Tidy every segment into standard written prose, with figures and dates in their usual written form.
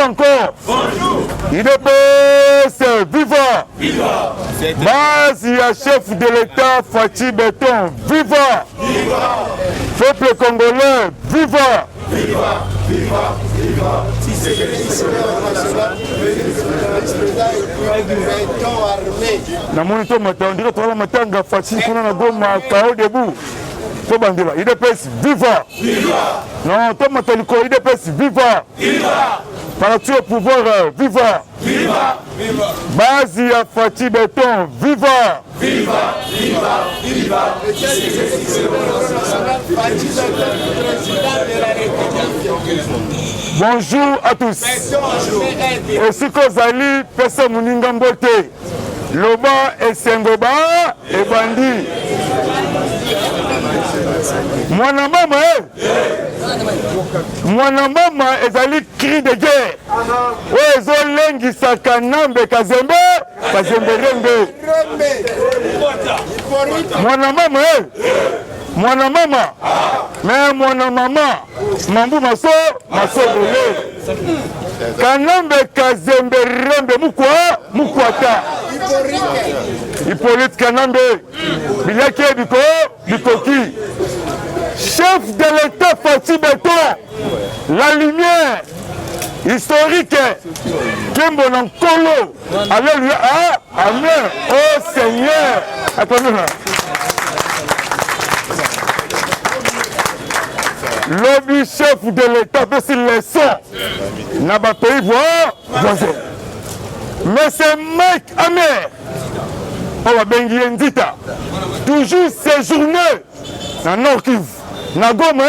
encore. IDPS, viva. Base et chef de l'État, Fatih Béton, viva. Peuple congolais, viva. Na monito matin, on dirait que matanga Fatih kuna na goma kao debout. To bandela, IDPS, viva. Non, to mataliko, IDPS, viva. Parti au pouvoir, viva. Base à Fatih Béton, viva. Bonjour à tous. Aussi Kozali, Pesa Muninga Mbote, Loba et Sengoba et Bandi. Mwana mama ezali cri de guerre. Ozo lengi sakanambe kazembe rembe. Mwana mama mais mwana mama mambu maso bole. Kanambe kazembe rembe mukwata. Hippolyte Kanambe Bilaki Bikoki. Chef de l'État Fatih Béton, la lumière historique, Kembo Nankolo, alléluia, amen, oh Seigneur. Attendez là. Lobby chef de l'État, c'est les sons, n'a pas pays voisin. Mais c'est Mike Amer, on va bengi Ndita, toujours séjourné dans Nord Kivu. Nagoma,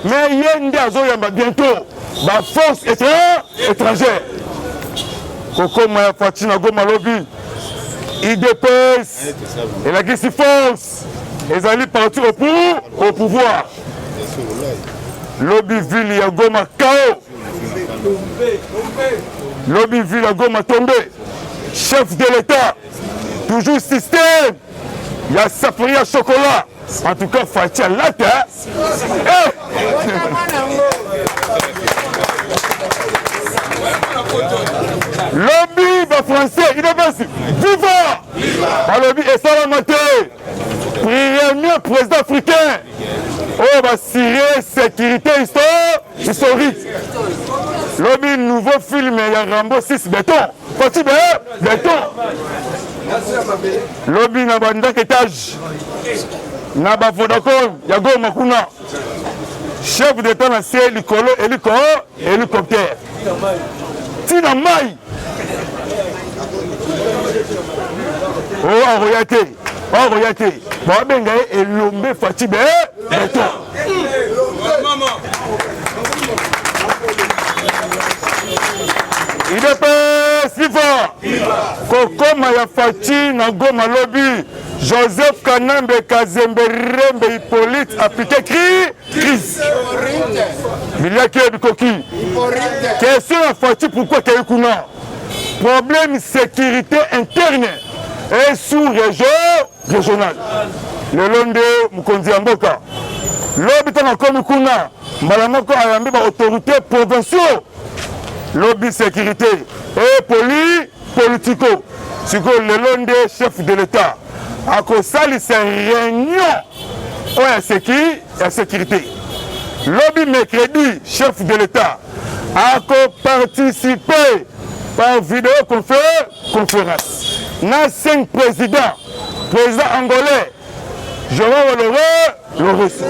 mais yende azoyamba bientôt, la force étrangère. Koko Maya Fatih Nagoma lobby, IDPS, et la Gisi force, ils allaient partir au pouvoir. Lobby ville Yagoma Kao, lobby ville Yagoma tombé, chef de l'État, toujours système, il y a Safria Chocolat. En tout cas, Fatih Lata. Lobby français, il est passé. Viva! Lobby et Salamate. Premier président africain. Oh, bah, Syrie, sécurité historique. Lobby, nouveau film, il y a Rambo 6 béton. Fatih béton. Lobby, n'a pas d'étage. Naba Vodacom, Yago Makuna, chef d'État national, hélicoptère. Tina Mai. Oh, Royate. Bon, ben, et l'homme Fatih Béton. IDPS, viva. Koko Maya Fatih, Nagoma Lobby. Joseph Kanambe Kazembe Rembe Hippolyte appliqué crise. Bilaki Bikoki. Question à Fatih pourquoi Kayekuna. Problème sécurité interne et sous-régional. Le Londe Mukonzi Amboka. L'hôpital en Komikuna. Malamoko Ayambi autorité provinciale. Lobby sécurité et politico. C'est que le Londe chef de l'État. À cause ça, c'est une réunion à sécurité. Lobby mercredi, chef de l'État, a participé par vidéoconférence. N'a 5 présidents, président angolais, Joao Lorenzo,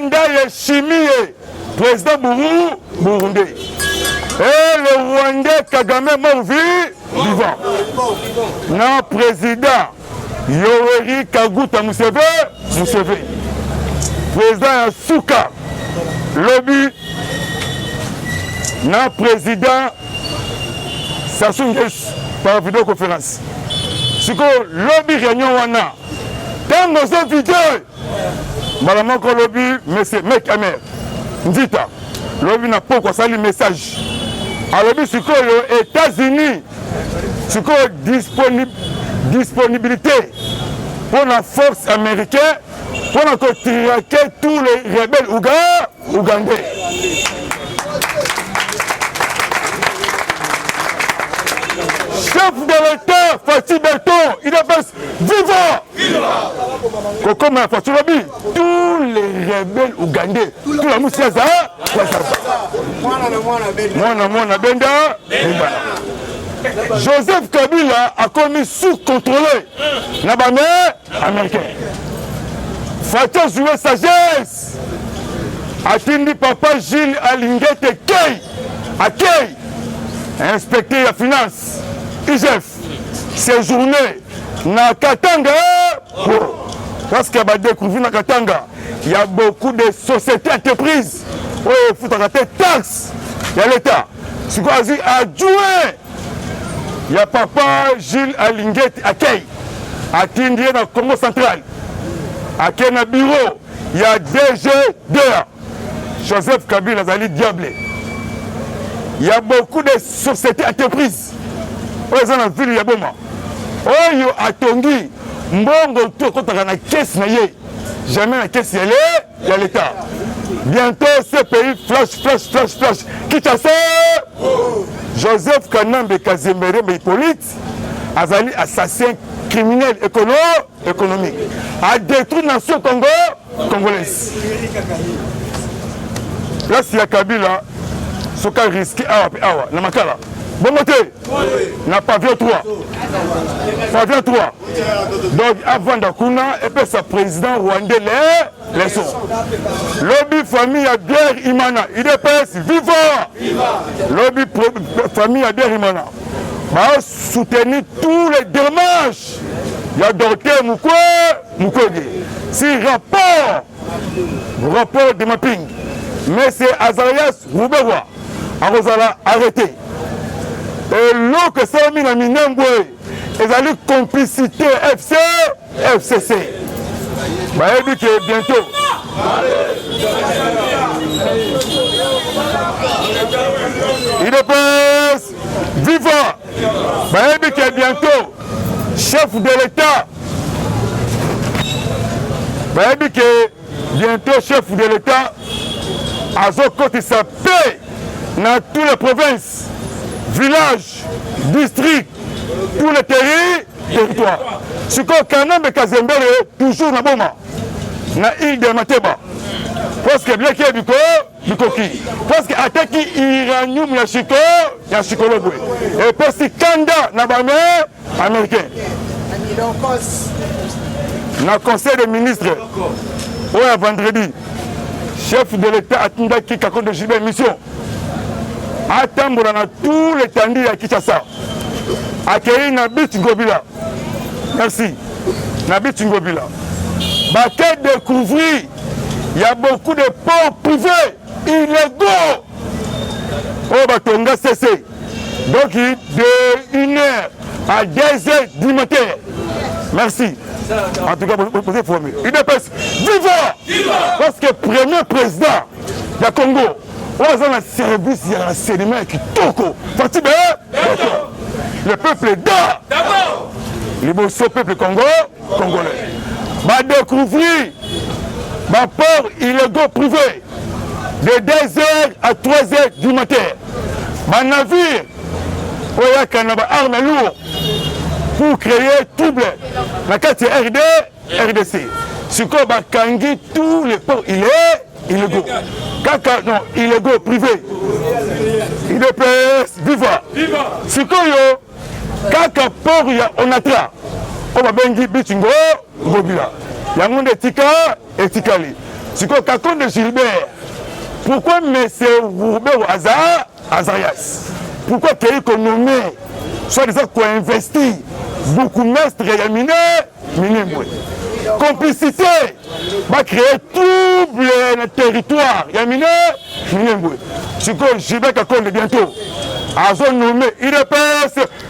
Ndaye Chimie, président Burundi, et le Rwandais Kagame vivant. N'a président Yoweri Kaguta Museveni, président Souka, lobby, na président Sassou Nguesso par vidéoconférence. C'est que lobby réunion wana, dans nos vidéos, madame ko lobby, monsieur Mec Amer, Ndita, lobby n'a pas quoi ça le message. Alors lobby c'est que les États-Unis, c'est que disponibilité pour la force américaine pour traquer tous les rebelles ougandais. chef de l'État, Fatih Berton, il appelle vivant. Comme la Fatih Lobby, tous les rebelles ougandais, tout la Moussiaza, Mwana Benda, Joseph Kabila a commis sous-contrôlé la mère américaine. Fatih joué sagesse. Atindi papa Gilles Alingete Kei, à Kei, inspecteur la finance, IGF, séjourné na Katanga. Parce qu'il y a découvert na Katanga, il y a beaucoup de sociétés entreprises. Oui, il faut arrêter taxes. Il y a l'État. Ce qu'on a dit adjoint. Il y a papa Gilles Alingete à Kei, Atindi dans le Congo central. À Kei na bureau, il y a DG2. Joseph Kabila Zali Diablé. Il y a beaucoup de sociétés entreprises. Ils ont la ville de Boma. Oyo Atongi, Mbongo tout quand on a la caisse naïe. Jamais la caisse il y a l'État. Bientôt ce pays flash. Kinshasa. Joseph Kanambe Kazemere Hippolyte Azali assassin criminel économique. A détruit la nation congolaise. Là, si la Kabila, ce qui a risqué, na makala. Bon côté, na pavillon 3. Pavillon 3. Donc, avant d'Akuna, et puis sa président rwandais, les sons. Lobby famille à bière Imana. Il est vivant. Lobby famille à bière Imana. Va soutenir tous les démarches. Il y a docteur Mukwege. Si rapport de mapping. Mais c'est Azarias Roubewa. Arrosala arrêté. Et l'eau que ça a mis dans Minembwe, ils allaient complicité FCC. Bah, il dit que bientôt. Il dépasse vivant. Bah, il dit que bientôt, chef de l'État. Bah, il dit que bientôt, chef de l'État. Azokoti sa paix dans toutes les provinces, villages, districts, tous les territoires. Ce qu'on Kanambe Kazembere toujours na Boma, na île de Mateba. Parce que bien qu'il y ait du coquille. Parce que attaque iranium la Chico, il y a Chico Lobwe. Et parce que Kanda na Bamé américain. Na conseil des ministres, ouais, vendredi. Chef de l'État Atinda qui a de Gilbert mission. Attendre dans tous les tandis à Kinshasa. Accueillir Nabit Ngobila. Merci. Nabit Ngobila. Baquet découvrir, il y a beaucoup de ports privés illégaux. Oh, Batonga cessé. Donc, de 1h à 2h du matin. Merci. En tout cas, vous posez formule. Il dépasse vivant. Parce que le premier président du Congo, on a un service, il y a un sédiment qui toko. Fatih Berton. Le peuple est d'abord. Le peuple congolais. Va découvrir ma port illégaux privé de 2h à 3h du matin. Ma navire, où il y a une arme lourde. Pour créer trouble la carte RDC. Ce qu'on va kangi tous les ports illégaux. Non, illégaux, privés. Il est PS, vivant. Ce qu'on y a, kaka port on attra. On va bengi bitingo, gobila. Il y a un monde et tikali. Ce qu'on kakon de Gilbert. Pourquoi M. Roubeau Azarias? Pourquoi qu'il est nommé? Soit disant qu'on investit beaucoup mestre et Minembwe. Complicité va créer trouble le territoire. Minembwe. C'est que Gilbert Kakonde bientôt. Azon nommé, il est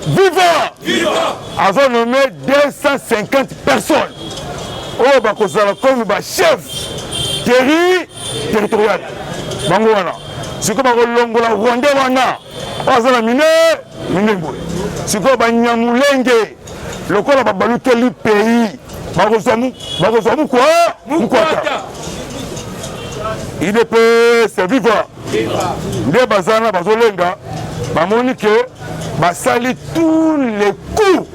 vivant. Azon nommé 250 personnes. Oh, bah, comme chef territorial. Bangoana. C'est comme la Rwanda wana. Azon a Minembwe. C'est comme Nyamulenge. Le corps a baluté le pays. Barosamu quoi? Il est vivant. Les bazana bazolenga. Bamoni que basali tous les coups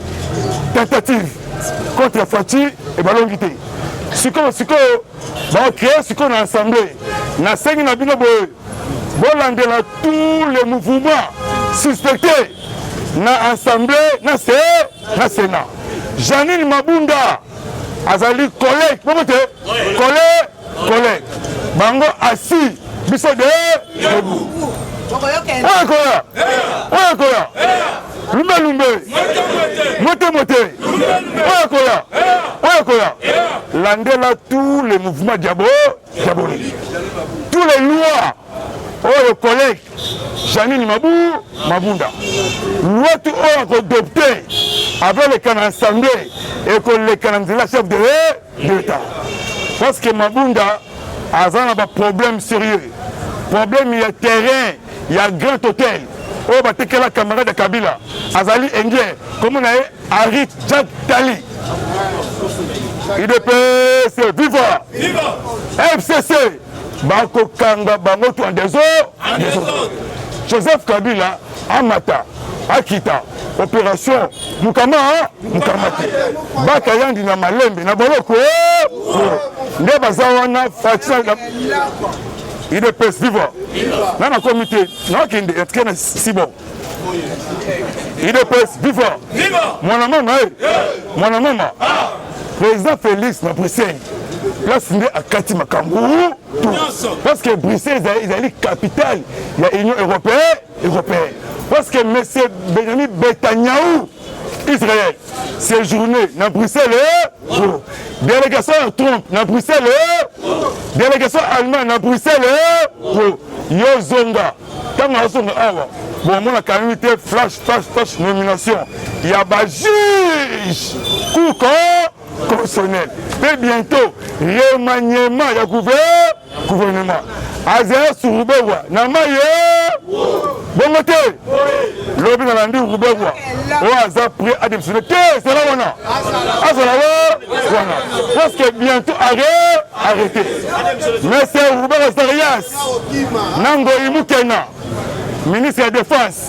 tentatives contre Fati et Balongité. Sikoyo ba créer sikoyo na assemblée na sengi na bino boye bolandela tous les mouvements suspectés na assemblée na Sénat. Janine Mabunda azali collègue collègue bango assis biso de debout. Oya lumbe moté oya landela tous les mouvements diaboliques, tous les lois. Le collègue Janine Mabunda loi tout adopté avec les canons assemblée et que les canons de la chef de l'État, parce que Mabunda a un problème sérieux, problème il y a terrain, il y a grand hôtel. Oh bah t'es la camarade de Kabila Azali Engue comme on a Harit Jack Tali IDPS viva FCC Bako Kanga Bangoto en des autres Joseph Kabila Amata Akita opération Mukama Bakayandi na Malembe na Boloko ne bazawana Fatia IDPS viva dans le comité si bon IDPS viva mon maman président Félix na Bruxelles là c'est à Kati Makambu parce que Bruxelles est la capitale de l'Union européenne parce que M. Benjamin Netanyahu Israël séjourné dans Bruxelles délégation Trump dans Bruxelles délégation allemande dans Bruxelles Yozonga tant que awa bon mon comité flash nomination il y a ba juge cour constitutionnel et bientôt remaniement il y a gouvernement Azea Surubewa na maye bongote lobi na landi Rubewa o aza prêt à démissionner c'est là wana parce que bientôt arrêté mais c'est Rubewa Zarias Nango Imukena ministre de la Défense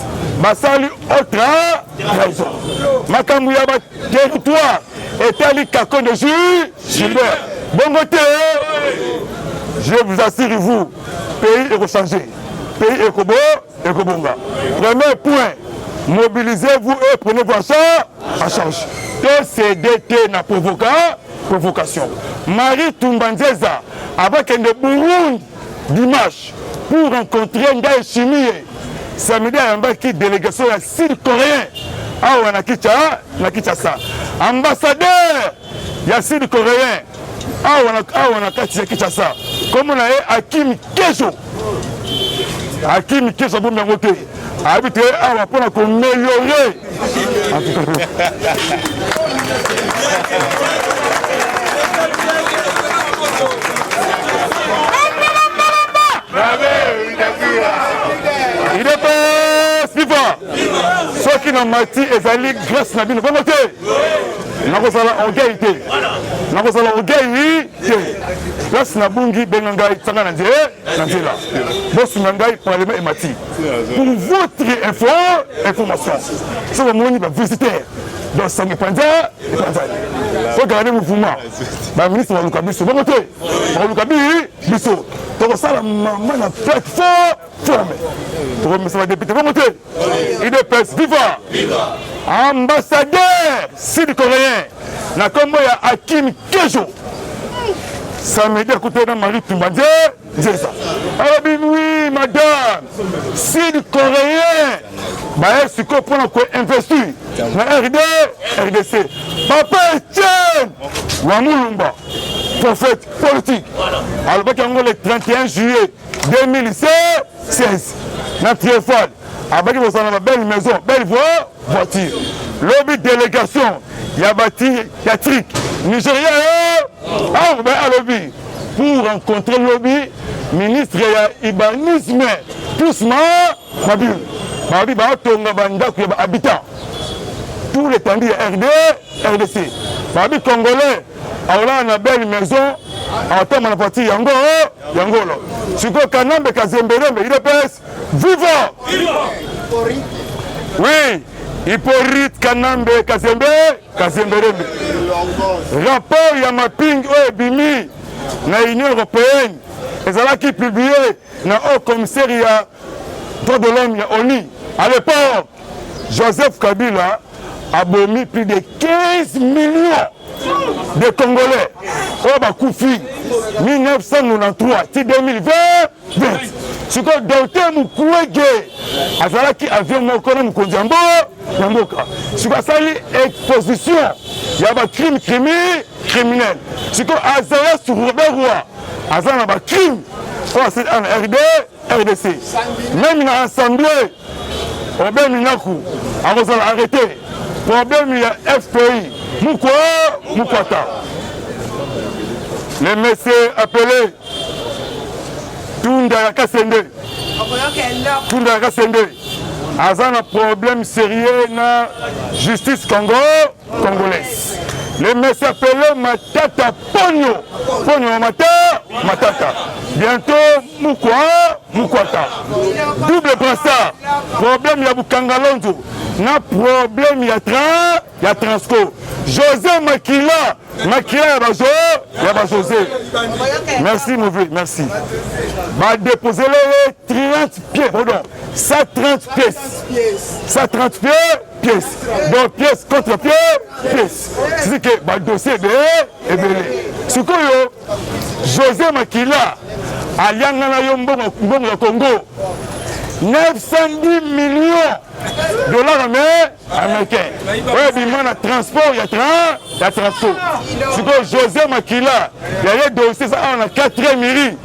basali autre raison makambu ya ba territoire et ali kakon de Gilbert bongote. Je vous assure, vous, pays est changé, pays est Kobonga. Premier point, mobilisez-vous et prenez-vous en charge. Que CDT n'a provocation. Marie Tumbanzeza, avec un Burundi dimanche, pour rencontrer Ngaï Chimie, samedi à un qui délégation à Sud-Coréen. Ah, on a quitté ça. Ambassadeur, il y a Sud-Coréen. on a kati ya Kinshasa comme on a Hakim Kejo bon bien voté habité awa pour qu'on améliorer il est pas suivant ceux qui n'ont mati ezali grâce na bino bongote nakozala orgueil place na bungi benga ngai tsanga na nzela bosu na ngai parlement emati pour votre information so ba moni ba visiter dans sangi panza regardez mouvement ba ministre wa lukabiso bongote ba lukabiso to sala mama na plateforme pour remercier les députés bongote IDPS viva ambassadeur sud-coréen na kombo ya Hakim Kejo samedi à côté de Marie Tumbanze Zeza oui madame sud-coréen bah est-ce qu'on prend quoi investir na RDC papa Etienne Wamulumba prophète politique alors le 31 juillet 2016 na Triomphal avec une belle maison belle voiture lobby délégation Yabati Yatrik Nigeria lobby pour rencontrer le lobby ministre Ibanisme Tousma Mabil Mabi Batonga Bandaku habitant tous les tandis RDC Mabi Congolais alors on a belle maison en temps on a parti Yangolo Siko Kanambe Kazemberembe IDPS viva Oui, Hippolyte Kanambe Kazemberembe. Rapport Yamaping Bimi na Union européenne. Et qui publié dans le haut commissariat droits de l'homme ONU. À l'époque, Joseph Kabila a bombé plus de 15 millions de Congolais. Oba Koufi, 1993, 2020. Ce que Docteur Mukwege, Azalaki avion Mokona Mkondiambo, Namboka. Ce que ça exposition, il y a un crime criminel. Ce que Azala sur Robert Roy, Azala a un crime, c'est un RDC. Même dans l'Assemblée, Robert Minakou, Azala arrêté. Problème, il y a FPI, Mukwata. Les messieurs appelés Tunda Kasende. Tunda Kasende. Azan a un problème sérieux dans la justice congolaise. Les messieurs appelés Matata Pogno. Pogno Matata. Bientôt Mukwata. Double brassard. Problème, il y a Bukangalonzo. Na problème, il y a Transco. José Makila il y a José. Merci, mauvais, merci. Va déposer les 30 pieds, pardon, 130 pièces. 130 pièces. Donc, pièce contre pièce. C'est que le dossier est belé. Ce que José Makila, à Yangana Yombo Congo, 910 millions de dollars américains. Oui, il y a transport, il y a transport. C'est que José Makila, il y a des dossiers, ça on a 4e mairie.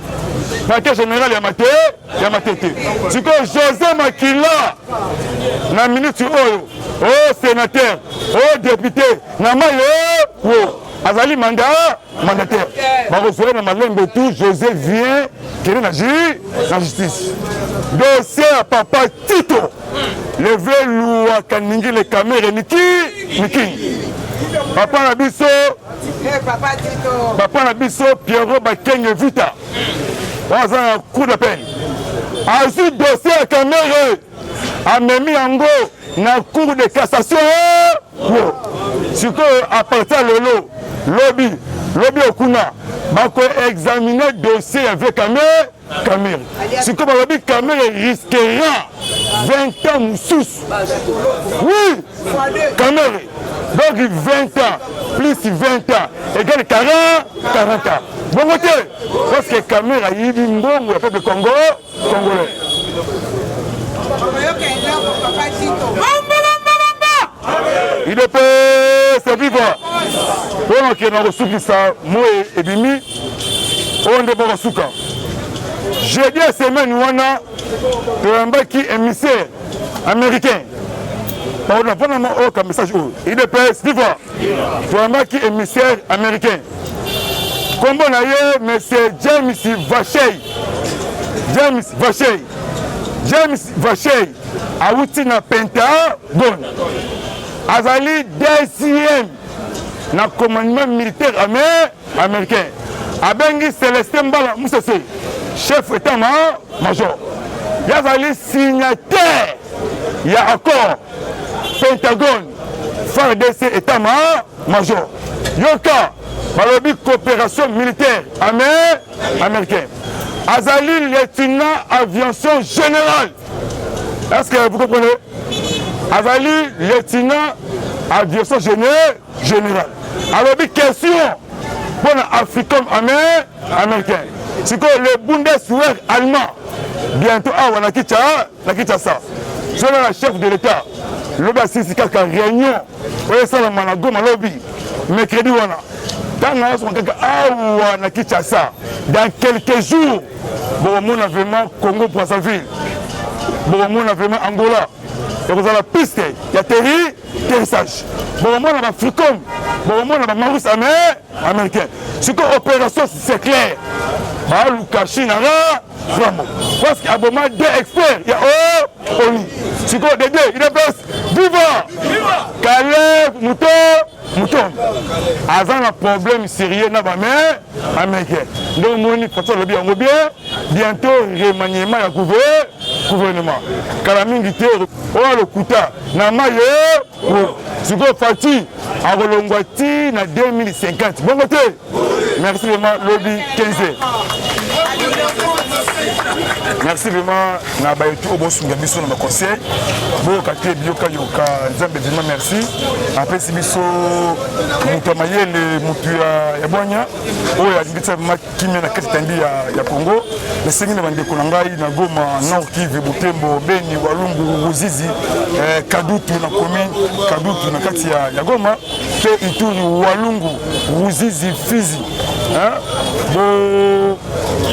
Parquet général, il y a matété. C'est que José Makila, la ministre, sénateur, député, Azali mandataire. José vient créer la justice. Dossier à papa Tito. Levé loua kaningi les caméras Niki. Papa Nabiso. Papa Nabiso Pierrot Bakeng Vita. On a un coup de peine. Azu dossier à caméra. A Memi Ango. Na cour de cassation. Ce que à partir de lobby Okuna. Bako examiner dossier avec caméra. Ce que le caméra risquera 20 ans moussous. Oui, caméra. Donc 20 ans, plus 20 ans, égale 40 ans. Bon côté, parce que caméra, il y a le peuple congolais. Il peut se vivre. Pour que nous reçuons ça, moi et Bimi, on ne peut pas reçuer. Jeudi à semaine, on a un émissaire américain. On a pas un message. Il peut se vivre. On a un émissaire américain. Comme on a eu, M. James Vachey a outil na Pentagone. Azali deuxième na commandement militaire américain. Abengi Célestin Mbala Moussese, chef état-major. Yazali signataire, il y a accord Pentagone, FARDC état-major. Yoka, Balobi coopération militaire américaine. Azali lieutenant aviation générale. Est-ce que vous comprenez? Azali lieutenant aviation générale. Alors, question pour l'Africom américain. C'est que le Bundeswehr allemand, bientôt, on a quitté ça. C'est la chef de l'État. Le Bassisi, quelques réunions, ça, le Manago, Malobi, mercredi, on a. Dans quelques jours, on a vraiment Congo pour sa ville. On a vraiment Angola. Et vous avez la piste, il y a terrissage. On a Africom, on a Maurice américain. Ce que l'opération, c'est clair. Lukashi Nara, vraiment. Parce qu'il y a vraiment deux experts. Il y a ONU. Ce que les deux, il est place. Viva! Caleb, Mouton. Avant un problème sérieux dans ma main américaine. Donc, mon faut le bien. Bientôt, remaniement à gouvernement. Kalamingité, oh le Kouta, Namaye, Zugo Fati, à Rolongwati, na 2050. Bon côté, merci vraiment, lobby 15. Merci vraiment, na bayetu au bon sungabiso na conseil. Bon kate bioka yoka, nzambe vraiment merci. Après si biso mutamaye le mutu ya bonya, o ya nditsa makimia na kati tandi ya Congo. Le sengi na bande konangai na Goma, Nord Kivu, Butembo, Beni, Walungu, Ruzizi, Kadutu na commune, Kadutu na kati ya Goma, pe Ituri, Walungu, Ruzizi, Fizi. Hein? Bo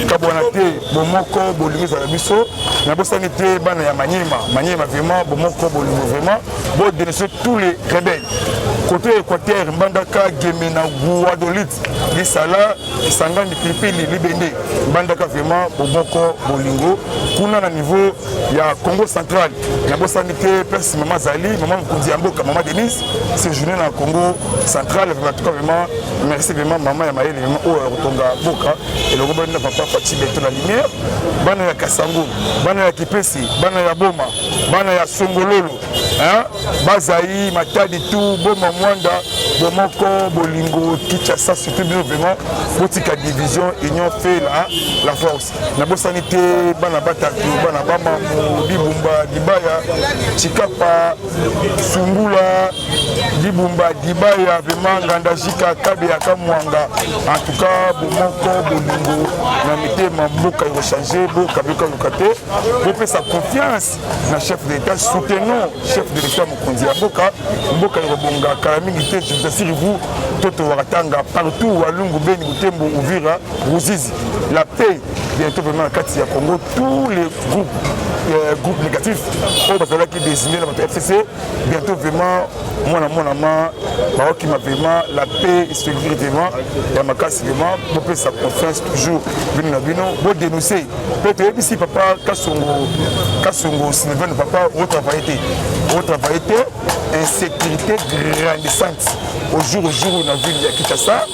kabonate, bo moko, bo linguza la biso, na bo sanité bana ya Maniema vraiment, bo moko, bo lingu vraiment, bo dénoncer tous les rebelles. Côté Équateur, Mbandaka, Gemena, Guadolit, Gisala, Sangani, Pilipili, Libende, Mbandaka vraiment, bo moko, bo lingu. Kuna na niveau ya Congo central, na bo sanité, Persi Maman Zali, Maman Koudiamboka, Maman Denise, c'est journée dans Congo central, en tout cas vraiment, merci vraiment, Maman Yamaël, vraiment, Rotonga Boka, et le Robin n'a pas Fati Beto la lumière, Bana ya Kasango, Bana ya Kipesi, Bana ya Boma, Bana ya Songololo, hein, Bazaï, Matadi tout, Boma Mwanda, Bomoko, Bolingo, Kinshasa, surtout bien vraiment, Botika division, Union fait la force. Na bo sanité, Bana Bataki, Bana Bama, Dibumba, Dibaya, Chikapa, Sungula, Dibumba, Dibaya, vraiment, Gandajika, Kabea, Kamwanga, en tout cas, Bomoko, Bolingo, Namité, Mamboka, il va changer, Boka, Boka, Lukate, Boka, sa confiance, na chef d'État, soutenons, chef de l'État, Mokondi, Boka, Boka, Bonga, Kalamingité, je vous assure, vous, Toto Waratanga, partout, Walungu, Beni, Butembo, Uvira, Ruzizi, la paix, bientôt vraiment, Katia Congo, tous les groupes négatifs, au Basala qui désigné dans notre FCC, bientôt vraiment, moi, qui m'a vraiment la paix et sécurité, et ma casse, vraiment, pour sa confiance toujours, Bino Nabino, pour dénoncer, peut-être ici, papa, Kassongo, Sylvain, papa, au travail, insécurité grandissante. Au jour où on a vu Kinshasa,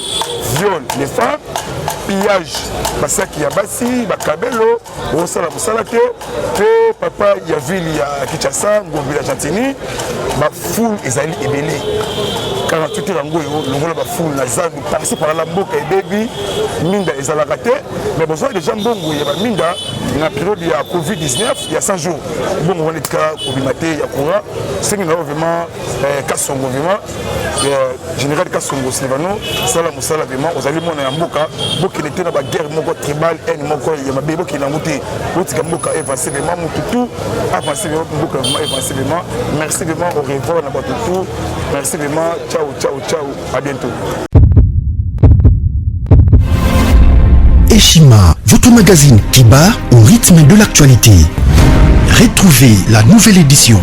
viol les femmes, pillage, Basaki Yabasi, Bakabelo, Osala Mosalate, et papa Yavili à Kinshasa, Ngombi Argentini, ma foule Ezali Ebele. 48 heures en Goyo, le rôle de la foule, la zone, passé par la Mboka et Baby, Minda et Zalagate, mais besoin de gens Bongo, il y a Minda, dans la période de la Covid-19, il y a 100 jours. Bon, on est cas, Obimate, il y a Koura, c'est vraiment Kassongo, vraiment, général Kassongo, Silvano, Salam Moussala, vraiment, aux aliments de Mboka, Boki était dans la guerre, Moko tribal, et Moko, il y a ma bébé qui est monté, Botika Mboka, avancé vraiment, Moutoutou, avancé vraiment, Mboka, avancé vraiment, merci vraiment, au revoir, Nabatutu, merci vraiment, ciao, ciao, ciao, à bientôt. Eshima, votre magazine qui bat au rythme de l'actualité. Retrouvez la nouvelle édition.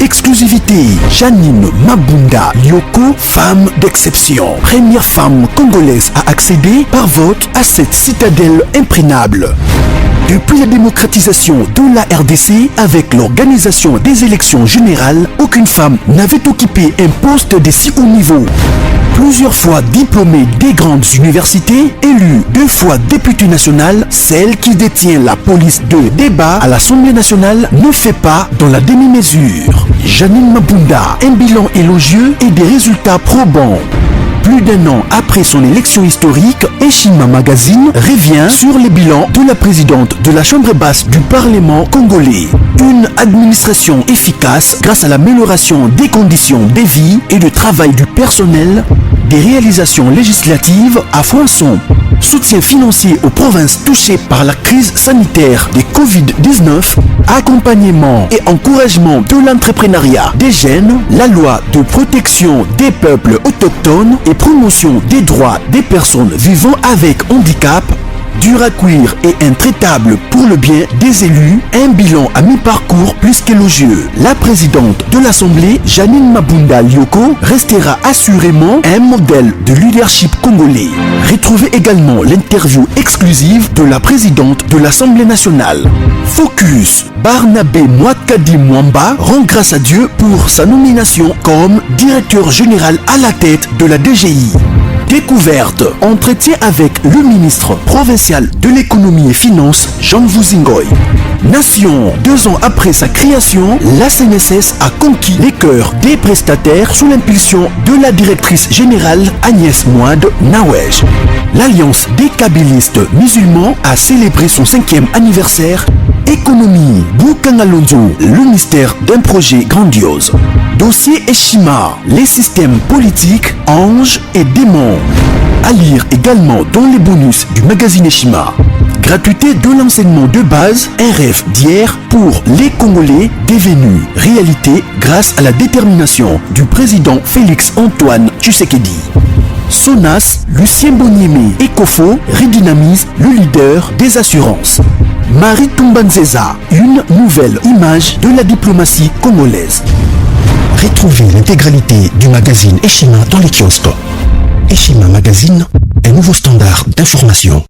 Exclusivité, Janine Mabunda Lyoko, femme d'exception. Première femme congolaise à accéder par vote à cette citadelle imprégnable. Depuis la démocratisation de la RDC, avec l'organisation des élections générales, aucune femme n'avait occupé un poste de si haut niveau. Plusieurs fois diplômée des grandes universités, élue 2 fois députée nationale, celle qui détient la police de débat à l'Assemblée nationale ne fait pas dans la demi-mesure. Janine Mabunda, un bilan élogieux et des résultats probants. Plus d'1 an après son élection historique, Eshima Magazine revient sur les bilans de la présidente de la Chambre basse du Parlement congolais. Une administration efficace grâce à l'amélioration des conditions de vie et de travail du personnel, des réalisations législatives à foison, soutien financier aux provinces touchées par la crise sanitaire de Covid-19, accompagnement et encouragement de l'entrepreneuriat des jeunes, la loi de protection des peuples autochtones et promotion des droits des personnes vivant avec handicap, dur à cuire et intraitable pour le bien des élus, un bilan à mi-parcours plus qu'élogieux. La présidente de l'Assemblée, Janine Mabunda Lyoko, restera assurément un modèle de leadership congolais. Retrouvez également l'interview exclusive de la présidente de l'Assemblée nationale. Focus, Barnabé Mwakadi Mwamba rend grâce à Dieu pour sa nomination comme directeur général à la tête de la DGI. Découverte, entretien avec le ministre provincial de l'économie et finances, Jean Vuzingoy. Nation, 2 ans après sa création, la CNSS a conquis les cœurs des prestataires sous l'impulsion de la directrice générale Agnès Moide Nawej. L'Alliance des kabylistes musulmans a célébré son 5e anniversaire. Économie, Boukangalonzo, le mystère d'un projet grandiose. Dossier Eshima, les systèmes politiques, anges et démons. À lire également dans les bonus du magazine Eshima. Gratuité de l'enseignement de base, un rêve d'hier pour les Congolais devenus réalité grâce à la détermination du président Félix Antoine Tshisekedi. Sonas, Lucien Boniemé et Kofo redynamisent le leader des assurances. Marie Tumbanzeza, une nouvelle image de la diplomatie congolaise. Retrouvez l'intégralité du magazine Eshima dans les kiosques. Eshima Magazine, un nouveau standard d'information.